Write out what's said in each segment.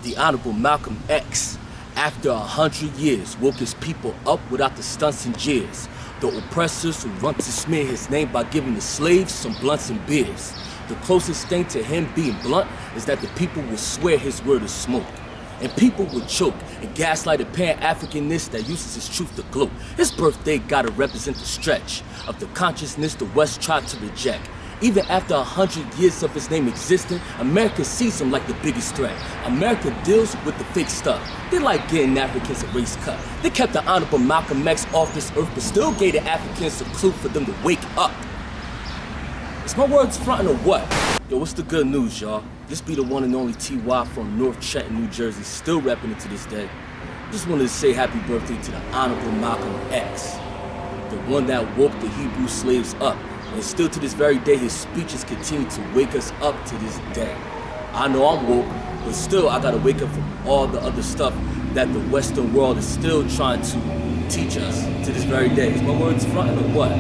The Honorable Malcolm X, after 100 years, woke his people up without the stunts and jeers. The oppressors who run to smear his name by giving the slaves some blunts and beers. The closest thing to him being blunt is that the people will swear his word is smoke. And people would choke and gaslight a Pan-Africanist that uses his truth to gloat. His birthday gotta represent the stretch of the consciousness the West tried to reject. Even after 100 years of his name existing, America sees him like the biggest threat. America deals with the fake stuff. They like getting Africans a race cut. They kept the Honorable Malcolm X off this earth, but still gave the Africans a clue for them to wake up. Is my words frontin' or what? Yo, what's the good news, y'all? This be the one and only T.Y. from North Trenton, New Jersey, still repping it to this day. Just wanted to say happy birthday to the Honorable Malcolm X, the one that woke the Hebrew slaves up. And still to this very day, his speeches continue to wake us up to this day. I know I'm woke, but still I gotta wake up from all the other stuff that the Western world is still trying to teach us to this very day. Is my words frontin' or what?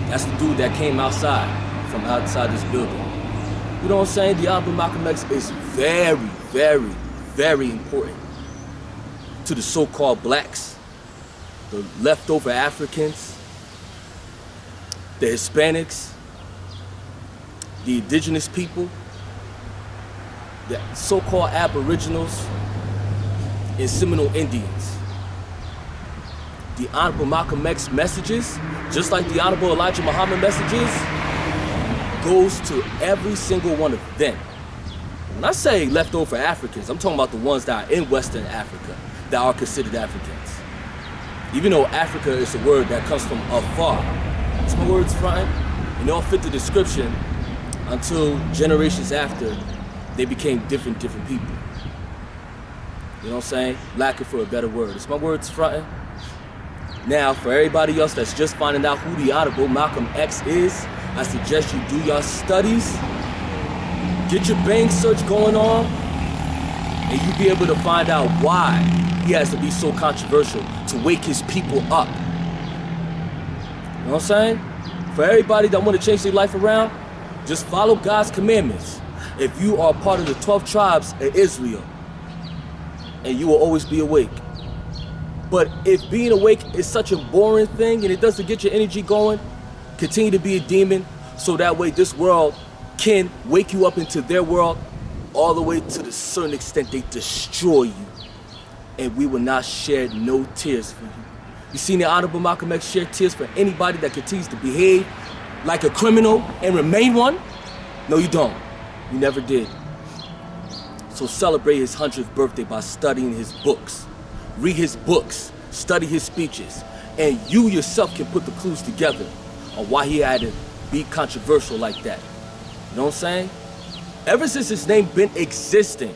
That's the dude that came outside, from outside this building. You know what I'm saying? The Honorable Malcolm X is very, very, very important to the so-called blacks, the leftover Africans, the Hispanics, the indigenous people, the so-called aboriginals, and Seminole Indians. The Honorable Malcolm X messages, just like the Honorable Elijah Muhammad messages, goes to every single one of them. When I say leftover Africans, I'm talking about the ones that are in Western Africa that are considered Africans. Even though Africa is a word that comes from afar. It's my words frontin', and they all fit the description until generations after they became different people. You know what I'm saying? Lacking for a better word. It's my words frontin'. Now, for everybody else that's just finding out who the Honorable Malcolm X is, I suggest you do your studies, get your Bing search going on, and you'll be able to find out why he has to be so controversial to wake his people up. You know what I'm saying? For everybody that want to change their life around, just follow God's commandments. If you are part of the 12 tribes of Israel, and you will always be awake. But if being awake is such a boring thing and it doesn't get your energy going, continue to be a demon so that way this world can wake you up into their world all the way to the certain extent they destroy you. And we will not shed no tears for you. You seen the Honorable Malcolm X shed tears for anybody that continues to behave like a criminal and remain one? No, you don't. You never did. So celebrate his 100th birthday by studying his books. Read his books, study his speeches, and you yourself can put the clues together on why he had to be controversial like that. You know what I'm saying? Ever since his name been existing,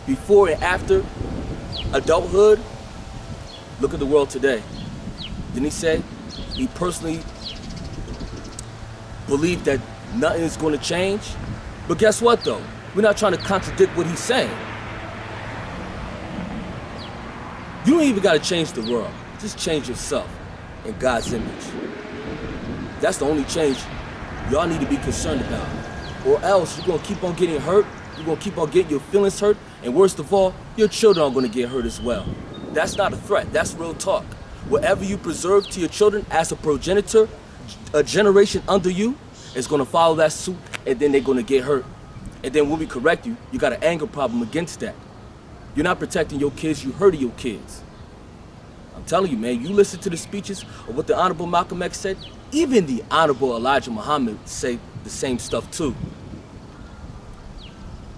before and after adulthood, look at the world today. Didn't he say he personally believed that nothing is going to change? But guess what though? We're not trying to contradict what he's saying. You don't even got to change the world. Just change yourself in God's image. That's the only change y'all need to be concerned about. Or else you're going to keep on getting hurt. You're going to keep on getting your feelings hurt. And worst of all, your children are going to get hurt as well. That's not a threat. That's real talk. Whatever you preserve to your children as a progenitor, a generation under you is going to follow that suit, and then they're going to get hurt. And then when we correct you, you got an anger problem against that. You're not protecting your kids, you're hurting your kids. I'm telling you, man, you listen to the speeches of what the Honorable Malcolm X said, even the Honorable Elijah Muhammad say the same stuff too.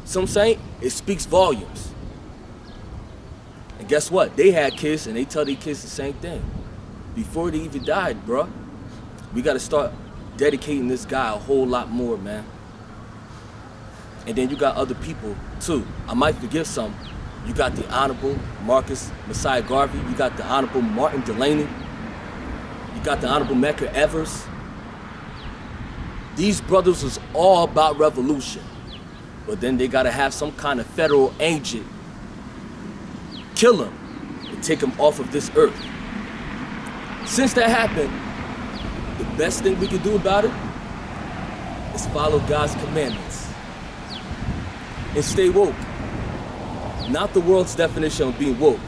So I'm saying, it speaks volumes. And guess what? They had kids and they tell their kids the same thing. Before they even died, bruh. We gotta start dedicating this guy a whole lot more, man. And then you got other people too. I might forget some. You got the Honorable Marcus Messiah Garvey. You got the Honorable Martin Delaney. You got the Honorable Medgar Evers. These brothers was all about revolution. But then they gotta have some kind of federal agent kill him and take him off of this earth. Since that happened, the best thing we can do about it is follow God's commandments and stay woke. Not the world's definition of being woke.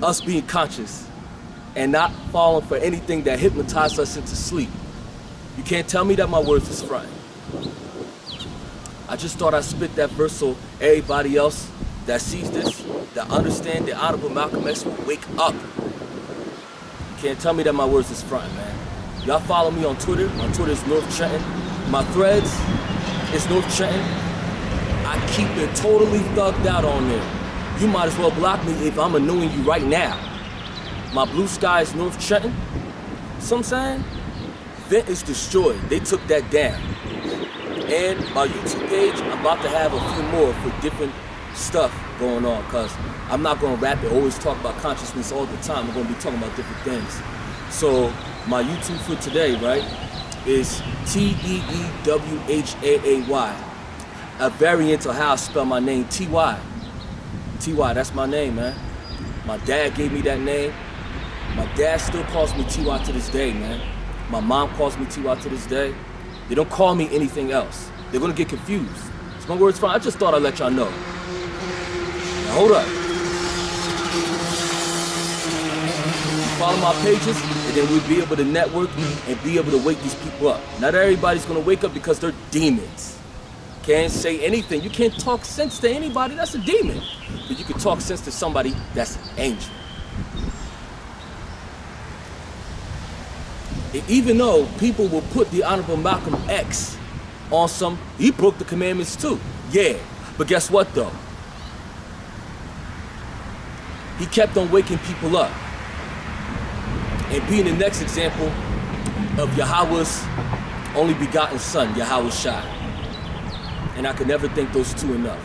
Us being conscious and not falling for anything that hypnotizes us into sleep. You can't tell me that my words is fronting. I just thought I'd spit that verse so everybody else that sees this, that understand the Honorable Malcolm X will wake up. You can't tell me that my words is fronting, man. Y'all follow me on Twitter. My Twitter is North Trenton. My threads is North Trenton. I keep it totally thugged out on there. You might as well block me if I'm annoying you right now. My blue sky is North Trenton. So I'm saying, Vent is destroyed. They took that down. And my YouTube page, I'm about to have a few more for different stuff going on, because I'm not going to rap and always talk about consciousness all the time. I'm going to be talking about different things. So my YouTube for today, right, is T-E-E-W-H-A-A-Y. A variant of how I spell my name, T-Y. T-Y, that's my name, man. My dad gave me that name. My dad still calls me T-Y to this day, man. My mom calls me T-Y to this day. They don't call me anything else. They're gonna get confused. It's my words fine. I just thought I'd let y'all know. Now hold up. Follow my pages, and then we'll be able to network and be able to wake these people up. Not everybody's gonna wake up because they're demons. Can't say anything. You can't talk sense to anybody that's a demon. But you can talk sense to somebody that's an angel. And even though people will put the Honorable Malcolm X on some, he broke the commandments too. Yeah, but guess what though? He kept on waking people up and being the next example of Yahweh's only begotten son, Yahweh Shai. And I could never thank those two enough.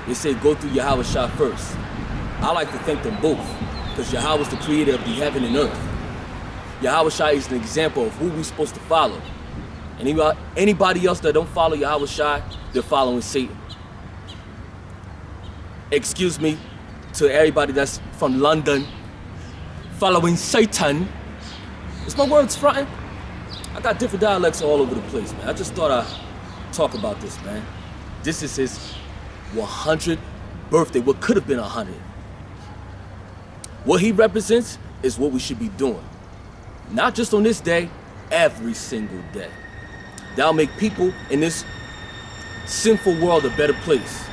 They say go through Yahweh Shai first. I like to thank them both, because Yahweh is the creator of the heaven and earth. Yahweh Shai is an example of who we're supposed to follow. And anybody else that don't follow Yahweh Shai, they're following Satan. Excuse me to everybody that's from London, following Satan. Is my words fronting? I got different dialects all over the place, man. I just thought I'd talk about this, man. This is his 100th birthday, what could have been 100. What he represents is what we should be doing. Not just on this day, every single day. That'll make people in this sinful world a better place.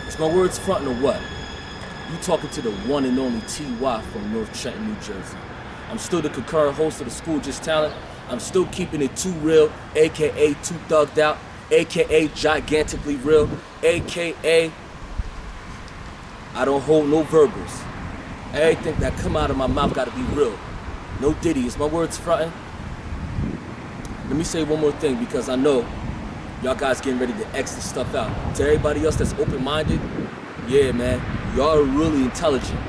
It's my words fronting or what? You talking to the one and only T.Y. from North Trenton, New Jersey. I'm still the concurrent host of the School Just Talent. I'm still keeping it too real, aka too thugged out, aka gigantically real, aka I don't hold no verbals. Everything that come out of my mouth gotta be real. No Diddy, is my words fronting? Let me say one more thing, because I know y'all guys getting ready to X this stuff out. To everybody else that's open-minded, yeah, man, y'all are really intelligent.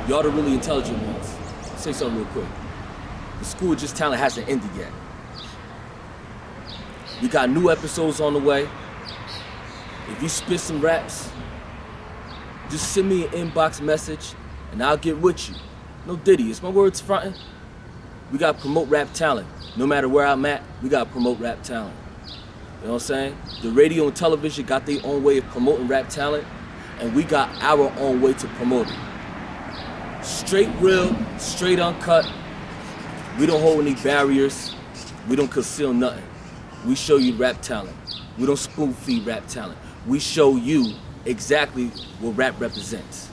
Y'all the really intelligent ones. Say something real quick. The School Just Talent hasn't ended yet. We got new episodes on the way. If you spit some raps, just send me an inbox message and I'll get with you. No Diddy, is my words fronting? We gotta promote rap talent. No matter where I'm at, we gotta promote rap talent. You know what I'm saying? The radio and television got their own way of promoting rap talent, and we got our own way to promote it. Straight real, straight uncut. We don't hold any barriers. We don't conceal nothing. We show you rap talent. We don't spoon feed rap talent. We show you exactly what rap represents.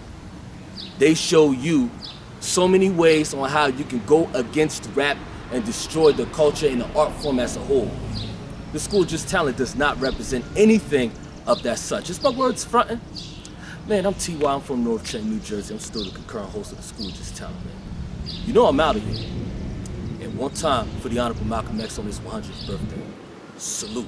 They show you so many ways on how you can go against rap and destroy the culture and the art form as a whole. The School Just Talent does not represent anything of that such. It's my words fronting. Man, I'm T.Y. I'm from North Trenton, New Jersey. I'm still the concurrent host of the School Just Talent, man. You know I'm out of here. And one time for the Honorable Malcolm X on his 100th birthday. Salute.